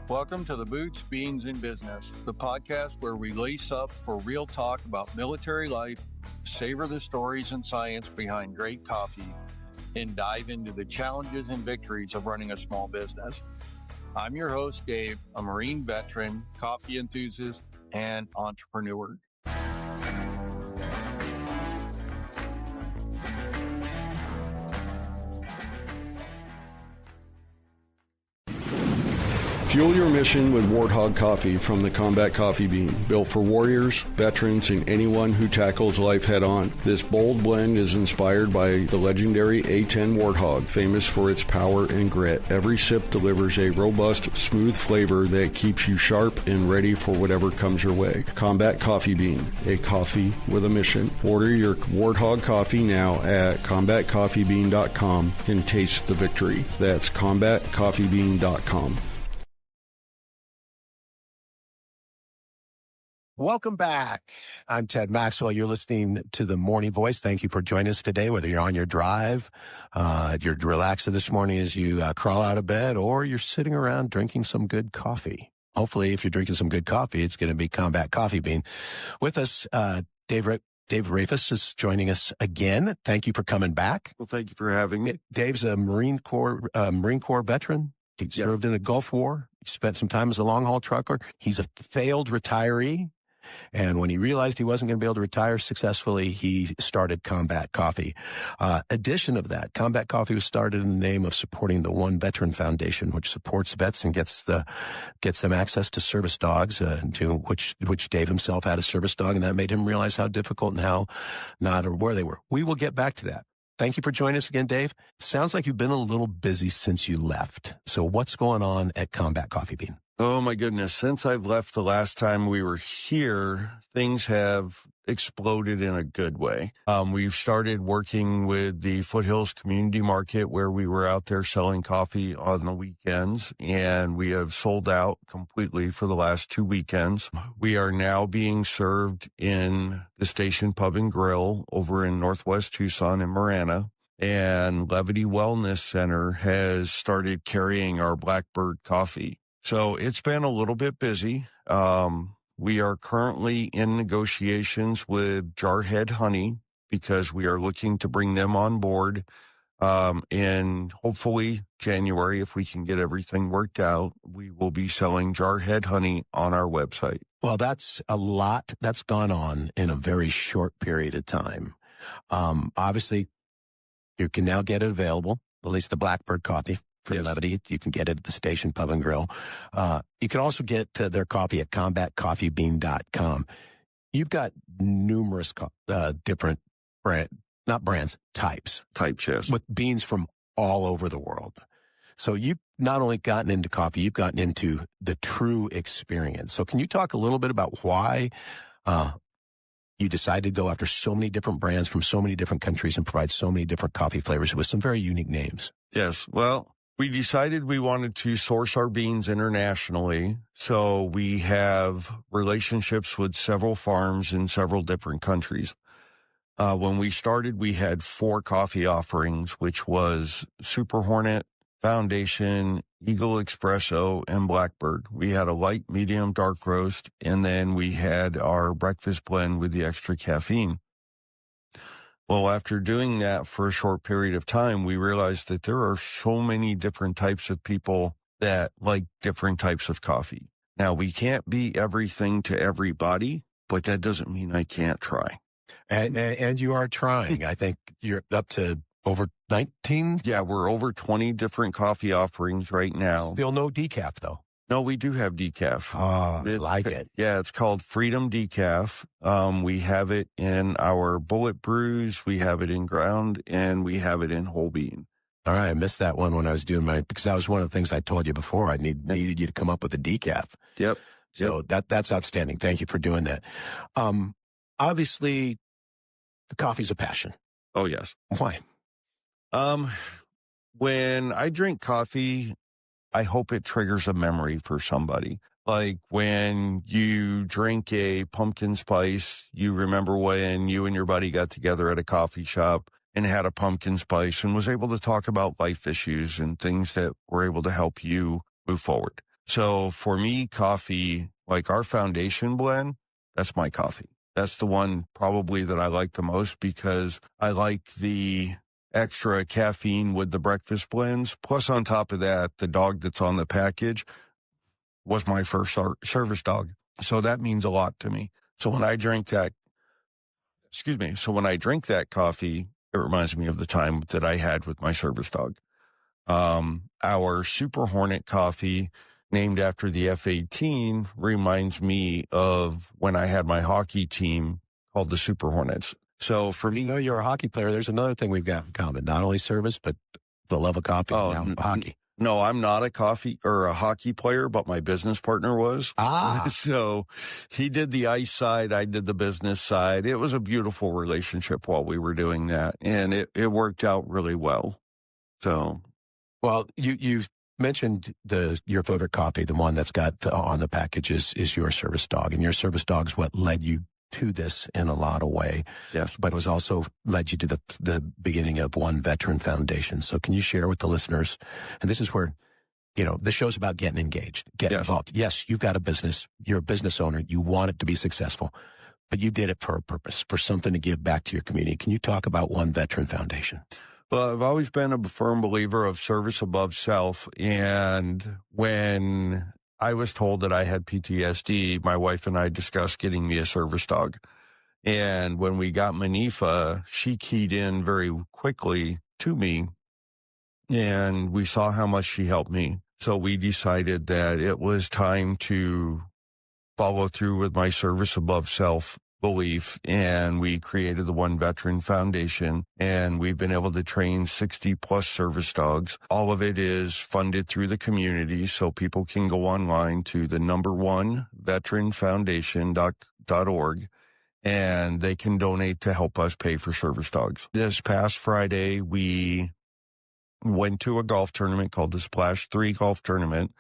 Welcome to the Boots, Beans, and Business, the podcast where we lace up for real talk about military life, savor the stories and science behind great coffee, and dive into the challenges and victories of running a small business. I'm your host, Dave, a Marine veteran, coffee enthusiast, and entrepreneur. Fuel your mission with Warthog Coffee from the Combat Coffee Bean. Built for warriors, veterans, and anyone who tackles life head-on. This bold blend is inspired by the legendary A10 Warthog, famous for its power and grit. Every sip delivers a robust, smooth flavor that keeps you sharp and ready for whatever comes your way. Combat Coffee Bean, a coffee with a mission. Order your Warthog Coffee now at combatcoffeebean.com and taste the victory. That's combatcoffeebean.com. Welcome back. I'm Ted Maxwell. You're listening to The Morning Voice. Thank you for joining us today, whether you're on your drive, you're relaxing this morning as you crawl out of bed, or you're sitting around drinking some good coffee. Hopefully, if you're drinking some good coffee, it's going to be Combat Coffee Bean. With us, Dave Rafus is joining us again. Thank you for coming back. Well, thank you for having me. Dave's a Marine Corps veteran. He served in the Gulf War. He spent some time as a long-haul trucker. He's a failed retiree. And when he realized he wasn't going to be able to retire successfully, he started Combat Coffee. Addition of that, Combat Coffee was started in the name of supporting the One Veteran Foundation, which supports vets and gets them access to service dogs, which Dave himself had a service dog, and that made him realize how difficult and how not or where they were. We will get back to that. Thank you for joining us again, Dave. Sounds like you've been a little busy since you left. So what's going on at Combat Coffee Bean? Oh, my goodness. Since I've left the last time we were here, things have exploded in a good way. We've started working with the Foothills Community Market, where we were out there selling coffee on the weekends, and we have sold out completely for the last 2 weekends. We are now being served in the Station Pub and Grill over in Northwest Tucson and Marana. And Levity Wellness Center has started carrying our Blackbird coffee. So it's been a little bit busy. We are currently in negotiations with Jarhead Honey because we are looking to bring them on board in hopefully January. If we can get everything worked out, we will be selling Jarhead Honey on our website. Well, that's a lot that's gone on in a very short period of time. Obviously, you can now get it available, at least the Blackbird coffee. For Levity, you can get it at the Station Pub and Grill. You can also get their coffee at combatcoffeebean.com. You've got numerous different types. Types, yes. With beans from all over the world. So you've not only gotten into coffee, you've gotten into the true experience. So can you talk a little bit about why you decided to go after so many different brands from so many different countries and provide so many different coffee flavors with some very unique names? Yes, well, we decided we wanted to source our beans internationally, so we have relationships with several farms in several different countries. When we started, we had 4 coffee offerings, which was Super Hornet, Foundation, Eagle Espresso, and Blackbird. We had a light, medium, dark roast, and then we had our breakfast blend with the extra caffeine. Well, after doing that for a short period of time, we realized that there are so many different types of people that like different types of coffee. Now, we can't be everything to everybody, but that doesn't mean I can't try. And you are trying. I think you're up to over 19? Yeah, we're over 20 different coffee offerings right now. Still no decaf, though. No, we do have decaf. Oh, I like it. Yeah, it's called Freedom Decaf. We have it in our bullet brews, we have it in ground, and we have it in whole bean. All right, I missed that one when I was doing because that was one of the things I told you before. I needed you to come up with a decaf. Yep. So that's outstanding. Thank you for doing that. Obviously, the coffee's a passion. Oh, yes. Why? When I drink coffee, I hope it triggers a memory for somebody. Like when you drink a pumpkin spice, you remember when you and your buddy got together at a coffee shop and had a pumpkin spice and was able to talk about life issues and things that were able to help you move forward. So for me, coffee, like our foundation blend, that's my coffee. That's the one probably that I like the most because I like the extra caffeine with the breakfast blends. Plus, on top of that, the dog that's on the package was my first service dog. So that means a lot to me. So when I drink that, coffee, it reminds me of the time that I had with my service dog. Our Super Hornet coffee, named after the F-18, reminds me of when I had my hockey team called the Super Hornets. So for me, You're a hockey player. There's another thing we've got in common, not only service, but the love of coffee. Now hockey. No, I'm not a coffee or a hockey player, but my business partner was. So he did the ice side. I did the business side. It was a beautiful relationship while we were doing that. And it worked out really well. So. Well, you mentioned your favorite coffee, the one that's got on the package is your service dog, and your service dog is what led you to this in a lot of way. Yes. But it was also led you to the beginning of One Veteran Foundation. So can you share with the listeners, and this is where, this show's about getting engaged, getting involved. Yes, you've got a business. You're a business owner. You want it to be successful, but you did it for a purpose, for something to give back to your community. Can you talk about One Veteran Foundation? Well, I've always been a firm believer of service above self. And when I was told that I had PTSD, my wife and I discussed getting me a service dog. And when we got Manifa, she keyed in very quickly to me, and we saw how much she helped me. So we decided that it was time to follow through with my service above self belief, and we created the One Veteran Foundation, and we've been able to train 60 plus service dogs. All of it is funded through the community, so people can go online to the veteranfoundation.org, and they can donate to help us pay for service dogs. This past Friday, we went to a golf tournament called the Splash 3 Golf Tournament,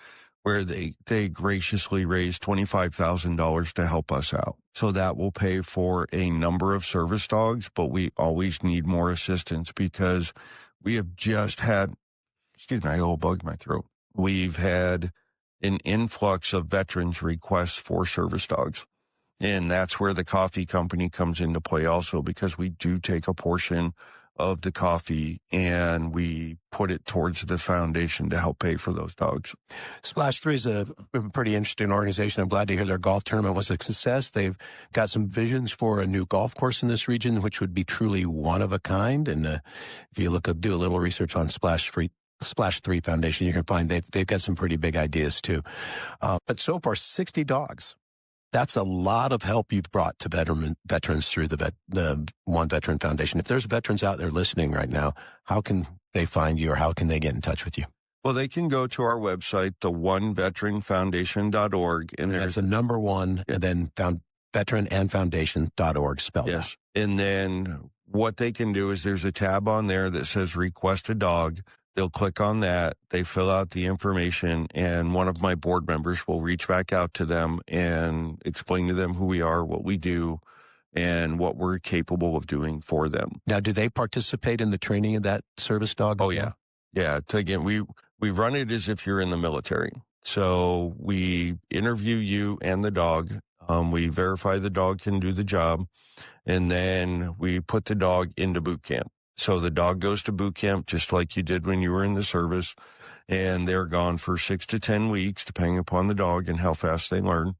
where they graciously raised $25,000 to help us out. So that will pay for a number of service dogs, but we always need more assistance because we have just had, I got a little bug in my throat. We've had an influx of veterans requests for service dogs. And that's where the coffee company comes into play also, because we do take a portion of the coffee and we put it towards the foundation to help pay for those dogs. Splash 3 is a pretty interesting organization. I'm glad to hear their golf tournament was a success. They've got some visions for a new golf course in this region, which would be truly one of a kind. And if you do a little research on Splash 3 Foundation, you can find they've got some pretty big ideas too. But so far, 60 dogs. That's a lot of help you've brought to veterans through the One Veteran Foundation. If there's veterans out there listening right now, how can they find you, or how can they get in touch with you? Well, they can go to our website, the oneveteranfoundation.org. And that's the number one, and then veteranandfoundation.org spelled out. Yes. And then what they can do is there's a tab on there that says request a dog. They'll click on that, they fill out the information, and one of my board members will reach back out to them and explain to them who we are, what we do, and what we're capable of doing for them. Now, do they participate in the training of that service dog? Oh, yeah. Yeah. Again, we run it as if you're in the military. So we interview you and the dog. We verify the dog can do the job, and then we put the dog into boot camp. So the dog goes to boot camp just like you did when you were in the service, and they're gone for 6 to 10 weeks, depending upon the dog and how fast they learn.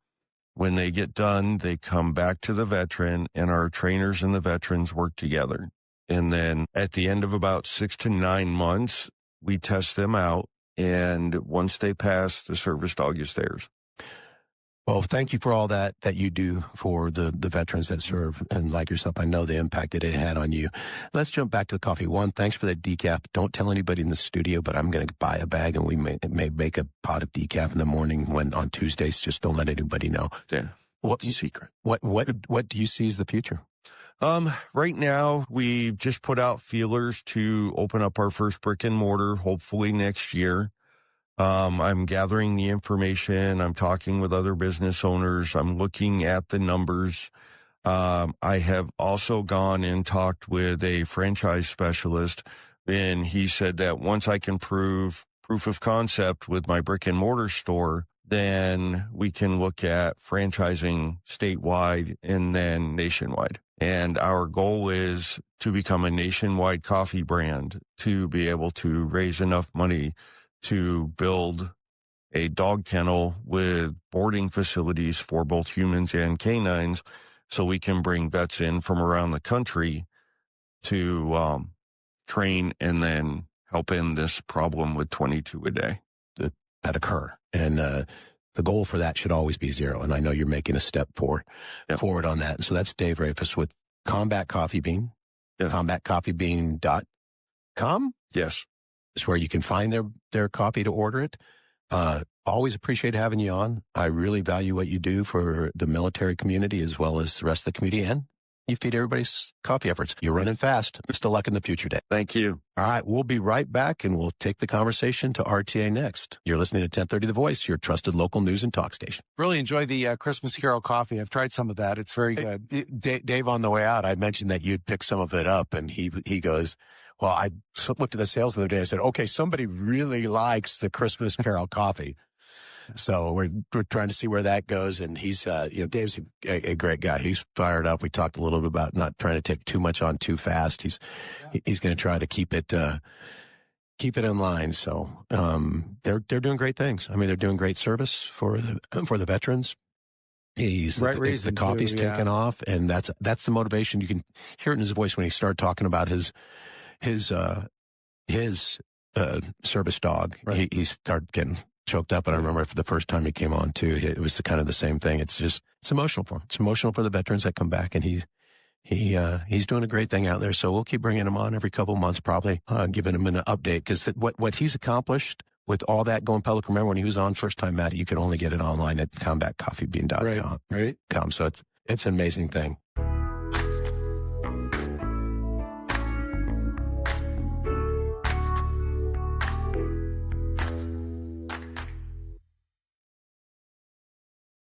When they get done, they come back to the veteran, and our trainers and the veterans work together. And then at the end of about 6 to 9 months, we test them out, and once they pass, the service dog is theirs. Well, thank you for all that you do for the veterans that serve. And like yourself, I know the impact that it had on you. Let's jump back to the coffee. One, thanks for the decaf. Don't tell anybody in the studio, but I'm going to buy a bag, and we may make a pot of decaf in the morning on Tuesdays. Just don't let anybody know. Yeah. What's the secret? What do you see as the future? Right now, we've just put out feelers to open up our first brick and mortar, hopefully next year. I'm gathering the information. I'm talking with other business owners. I'm looking at the numbers. I have also gone and talked with a franchise specialist, and he said that once I can prove proof of concept with my brick and mortar store, then we can look at franchising statewide and then nationwide. And our goal is to become a nationwide coffee brand, to be able to raise enough money to build a dog kennel with boarding facilities for both humans and canines, so we can bring vets in from around the country to train and then help end this problem with 22 a day that occur. And the goal for that should always be zero. And I know you're making a step forward on that. And so that's Dave Rafus with Combat Coffee Bean. Yes. CombatCoffeeBean.com. Yes. Is where you can find their coffee to order it. Always appreciate having you on. I really value what you do for the military community as well as the rest of the community, and you feed everybody's coffee efforts. You're running fast. Best of luck in the future, Dave. Thank you. All right, we'll be right back, and we'll take the conversation to RTA next. You're listening to 1030 The Voice, your trusted local news and talk station. Really enjoy the Christmas Carol coffee. I've tried some of that. It's very good. Dave, on the way out, I mentioned that you'd pick some of it up, and he goes, well, I looked at the sales the other day. I said, okay, somebody really likes the Christmas Carol coffee. So we're trying to see where that goes. And he's, Dave's a great guy. He's fired up. We talked a little bit about not trying to take too much on too fast. He's going to try to keep it in line. So, they're doing great things. I mean, they're doing great service for the veterans. The coffee's taken off, and that's the motivation. You can hear it in his voice when he started talking about his service dog. Right. He started getting choked up. And I remember for the first time he came on too, it was kind of the same thing. It's emotional for him. It's emotional for the veterans that come back, and he's doing a great thing out there. So we'll keep bringing him on every couple of months, probably giving him an update, because what he's accomplished with all that going public. Remember when he was on first time, Matt, you could only get it online at combatcoffeebean.com. Right. So it's an amazing thing.